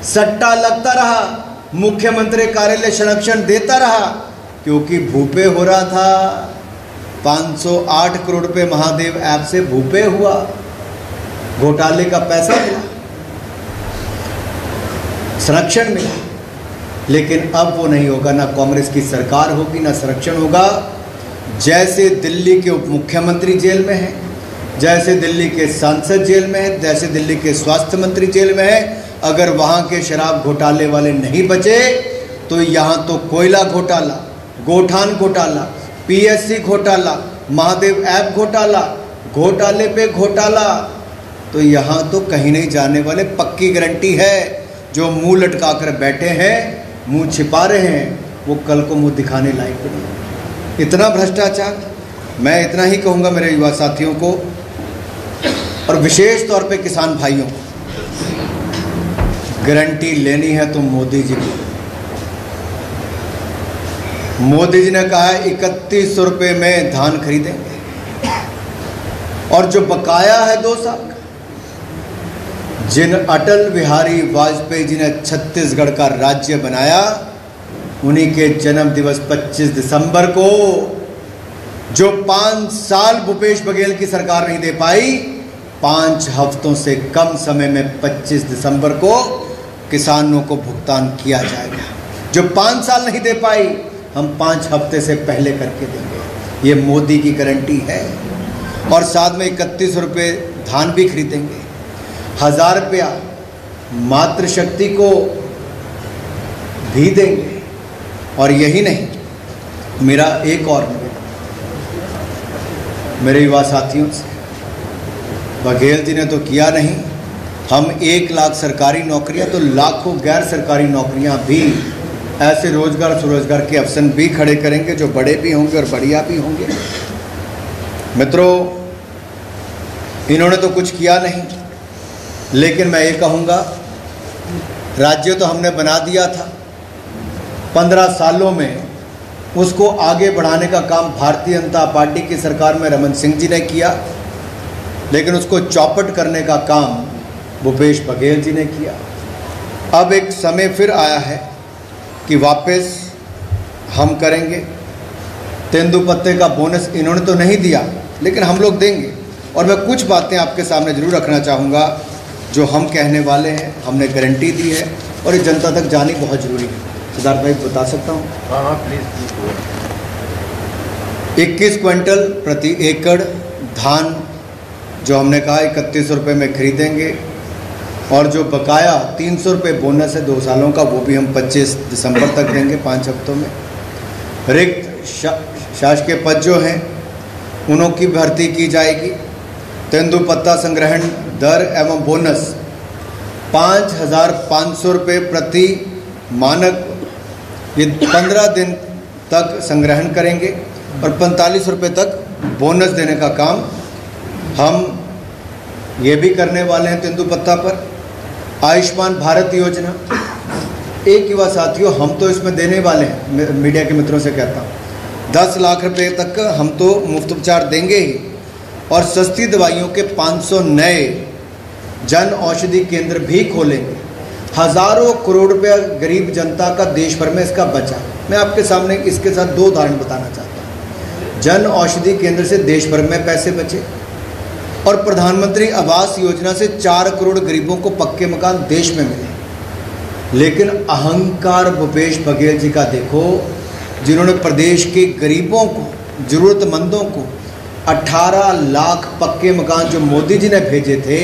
सट्टा लगता रहा, मुख्यमंत्री कार्यालय संरक्षण देता रहा, क्योंकि भूपे हो रहा था। 508 करोड़ रुपए महादेव ऐप से भूपे हुआ, घोटाले का पैसा मिला, संरक्षण मिला। लेकिन अब वो नहीं होगा, ना कांग्रेस की सरकार होगी, ना संरक्षण होगा। जैसे दिल्ली के उप मुख्यमंत्री जेल में हैं, जैसे दिल्ली के सांसद जेल में हैं, जैसे दिल्ली के स्वास्थ्य मंत्री जेल में हैं, अगर वहाँ के शराब घोटाले वाले नहीं बचे तो यहाँ तो कोयला घोटाला, गोठान घोटाला, पीएससी घोटाला, महादेव ऐप घोटाला, घोटाले पे घोटाला, तो यहाँ तो कहीं नहीं जाने वाले। पक्की गारंटी है। जो मुंह लटका कर बैठे हैं, मुंह छिपा रहे हैं, वो कल को मुंह दिखाने लायक नहीं। इतना भ्रष्टाचार। मैं इतना ही कहूँगा मेरे युवा साथियों को और विशेष तौर पे किसान भाइयों को, गारंटी लेनी है तो मोदी जी को। मोदी जी ने कहा है 3100 रुपये में धान खरीदेंगे, और जो बकाया है 2 साल का, जिन अटल बिहारी वाजपेयी जी ने छत्तीसगढ़ का राज्य बनाया, उन्हीं के जन्म दिवस 25 दिसंबर को, जो 5 साल भूपेश बघेल की सरकार नहीं दे पाई, 5 हफ्तों से कम समय में 25 दिसंबर को किसानों को भुगतान किया जाएगा। जो 5 साल नहीं दे पाई, हम 5 हफ्ते से पहले करके देंगे। ये मोदी की गारंटी है। और साथ में 3100 रुपये धान भी खरीदेंगे, 1000 रुपया मातृशक्ति को भी देंगे। और यही नहीं, मेरा एक और मेरे युवा साथियों से, बघेल जी ने तो किया नहीं, हम 1 लाख सरकारी नौकरियां तो लाखों गैर सरकारी नौकरियां भी, ऐसे रोजगार स्वरोजगार के अवसर भी खड़े करेंगे, जो बड़े भी होंगे और बढ़िया भी होंगे। मित्रों, इन्होंने तो कुछ किया नहीं, लेकिन मैं ये कहूँगा, राज्य तो हमने बना दिया था, 15 सालों में उसको आगे बढ़ाने का काम भारतीय जनता पार्टी की सरकार में रमन सिंह जी ने किया, लेकिन उसको चौपट करने का काम भूपेश बघेल जी ने किया। अब एक समय फिर आया है कि वापस हम करेंगे। तेंदुपत्ते का बोनस इन्होंने तो नहीं दिया, लेकिन हम लोग देंगे। और मैं कुछ बातें आपके सामने जरूर रखना चाहूँगा जो हम कहने वाले हैं, हमने गारंटी दी है और ये जनता तक जानी बहुत ज़रूरी है। सिद्धार्थ भाई बता सकता हूँ? हाँ प्लीज़। 21 क्विंटल प्रति एकड़ धान जो हमने कहा 3100 रुपये में खरीदेंगे, और जो बकाया 300 रुपये बोनस है 2 सालों का, वो भी हम 25 दिसंबर तक देंगे, 5 हफ्तों में। रिक्त शासकीय पद जो हैं उनों की भर्ती की जाएगी। तेंदुपत्ता संग्रहण दर एवं बोनस 5500 रुपये प्रति मानक, ये 15 दिन तक संग्रहण करेंगे और 45 रुपये तक बोनस देने का काम हम ये भी करने वाले हैं। तेंदुपत्ता पर आयुष्मान भारत योजना, एक युवा साथियों, हम तो इसमें देने वाले हैं, मीडिया के मित्रों से कहता हूँ, 10 लाख रुपए तक हम तो मुफ्त उपचार देंगे ही, और सस्ती दवाइयों के 500 नए जन औषधि केंद्र भी खोलेंगे। हज़ारों करोड़ रुपया गरीब जनता का देश भर में इसका बचा। मैं आपके सामने इसके साथ 2 उदाहरण बताना चाहता हूँ। जन औषधि केंद्र से देश भर में पैसे बचे, और प्रधानमंत्री आवास योजना से 4 करोड़ गरीबों को पक्के मकान देश में मिले। लेकिन अहंकार भूपेश बघेल जी का देखो, जिन्होंने प्रदेश के गरीबों को, ज़रूरतमंदों को 18 लाख पक्के मकान जो मोदी जी ने भेजे थे,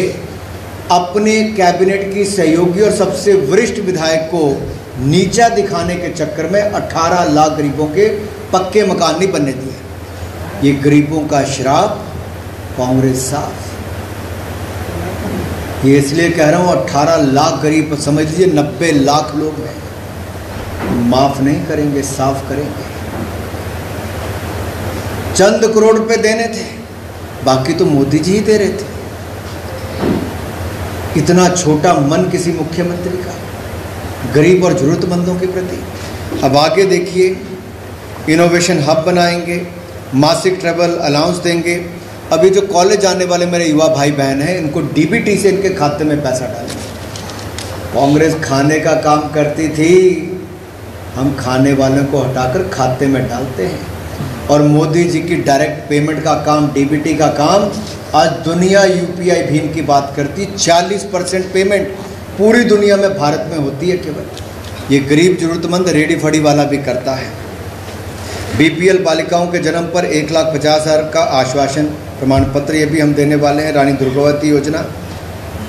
अपने कैबिनेट की सहयोगी और सबसे वरिष्ठ विधायक को नीचा दिखाने के चक्कर में 18 लाख गरीबों के पक्के मकान नहीं बनने दिए। ये गरीबों का श्राप कांग्रेस साफ। ये इसलिए कह रहा हूँ, 18 लाख गरीब, समझ लीजिए 90 लाख लोग हैं, माफ नहीं करेंगे, साफ करेंगे। चंद करोड़ रुपए देने थे, बाकी तो मोदी जी ही दे रहे थे। इतना छोटा मन किसी मुख्यमंत्री का गरीब और जरूरतमंदों के प्रति। अब आगे देखिए, इनोवेशन हब बनाएंगे, मासिक ट्रैवल अलाउंस देंगे। अभी जो कॉलेज जाने वाले मेरे युवा भाई बहन हैं, इनको डीबीटी से इनके खाते में पैसा डालेंगे। कांग्रेस खाने का काम करती थी, हम खाने वालों को हटाकर खाते में डालते हैं। और मोदी जी की डायरेक्ट पेमेंट का काम, डीबीटी का काम, आज दुनिया यूपीआई भीम की बात करती। 40% पेमेंट पूरी दुनिया में भारत में होती है केवल। ये गरीब जरूरतमंद रेडी फड़ी वाला भी करता है। बीपीएल बालिकाओं के जन्म पर 1,50,000 का आश्वासन प्रमाण पत्र, ये भी हम देने वाले हैं। रानी दुर्गावती योजना,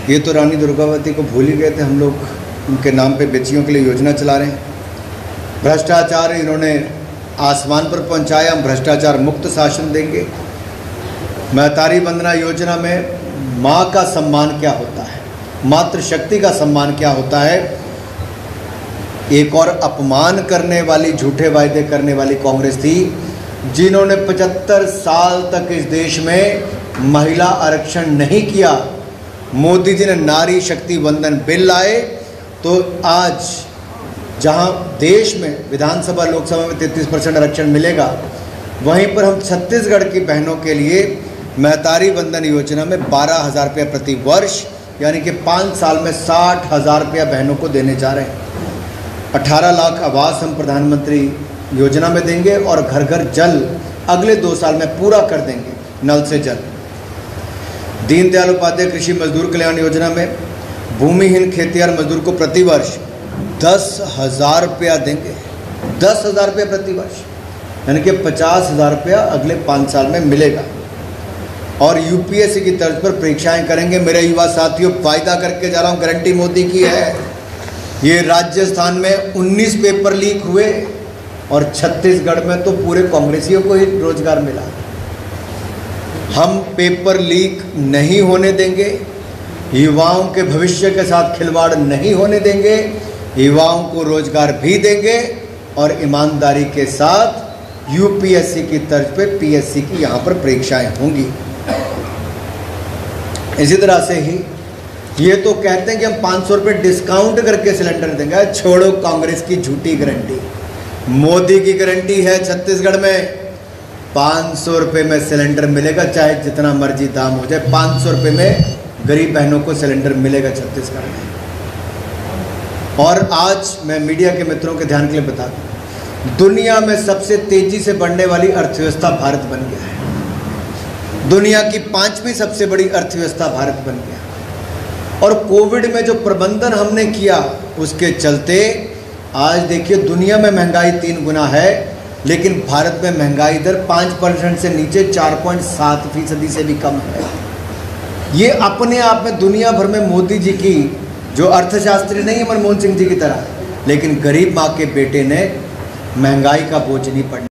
ये तो रानी दुर्गावती को भूल ही गए थे हम लोग, उनके नाम पे बेटियों के लिए योजना चला रहे हैं। भ्रष्टाचार इन्होंने आसमान पर पहुंचाया, हम भ्रष्टाचार मुक्त शासन देंगे। महतारी वंदना योजना में माँ का सम्मान क्या होता है, मातृशक्ति का सम्मान क्या होता है, एक और अपमान करने वाली, झूठे वायदे करने वाली कांग्रेस थी, जिन्होंने 75 साल तक इस देश में महिला आरक्षण नहीं किया। मोदी जी ने नारी शक्ति वंदन बिल लाए, तो आज जहां देश में विधानसभा लोकसभा में 33% आरक्षण मिलेगा, वहीं पर हम छत्तीसगढ़ की बहनों के लिए महतारी वंदन योजना में 12,000 रुपये प्रति वर्ष, यानी कि 5 साल में 60,000 रुपया बहनों को देने जा रहे हैं। 18 लाख आवास हम प्रधानमंत्री योजना में देंगे और घर घर जल अगले 2 साल में पूरा कर देंगे, नल से जल। दीनदयाल उपाध्याय कृषि मजदूर कल्याण योजना में भूमिहीन खेतिहर मजदूर को प्रति वर्ष 10,000 रुपया देंगे, 10,000 रुपया प्रति वर्ष, यानी कि 50,000 रुपया अगले 5 साल में मिलेगा। और यूपीएससी की तर्ज पर परीक्षाएं करेंगे। मेरे युवा साथियों, वायदा करके जा रहा हूँ, गारंटी मोदी की है। ये राजस्थान में 19 पेपर लीक हुए और छत्तीसगढ़ में तो पूरे कांग्रेसियों को ही रोजगार मिला। हम पेपर लीक नहीं होने देंगे, युवाओं के भविष्य के साथ खिलवाड़ नहीं होने देंगे, युवाओं को रोजगार भी देंगे और ईमानदारी के साथ यूपीएससी की तर्ज पे पीएससी की यहाँ पर परीक्षाएं होंगी। इसी तरह से ही ये तो कहते हैं कि हम 500 रुपये डिस्काउंट करके सिलेंडर देंगे। छोड़ो कांग्रेस की झूठी गारंटी, मोदी की गारंटी है छत्तीसगढ़ में 500 रुपये में सिलेंडर मिलेगा, चाहे जितना मर्जी दाम हो जाए। 500 रुपये में गरीब बहनों को सिलेंडर मिलेगा छत्तीसगढ़ में। और आज मैं मीडिया के मित्रों के ध्यान के लिए बता दूं, दुनिया में सबसे तेजी से बढ़ने वाली अर्थव्यवस्था भारत बन गया है। दुनिया की 5वीं सबसे बड़ी अर्थव्यवस्था भारत बन गया। और कोविड में जो प्रबंधन हमने किया, उसके चलते आज देखिए दुनिया में महंगाई 3 गुना है, लेकिन भारत में महंगाई दर 5% से नीचे 4.7% से भी कम है। ये अपने आप में दुनिया भर में मोदी जी की, जो अर्थशास्त्री नहीं है मनमोहन सिंह जी की तरह, लेकिन गरीब माँ के बेटे ने महंगाई का बोझ नहीं पड़ने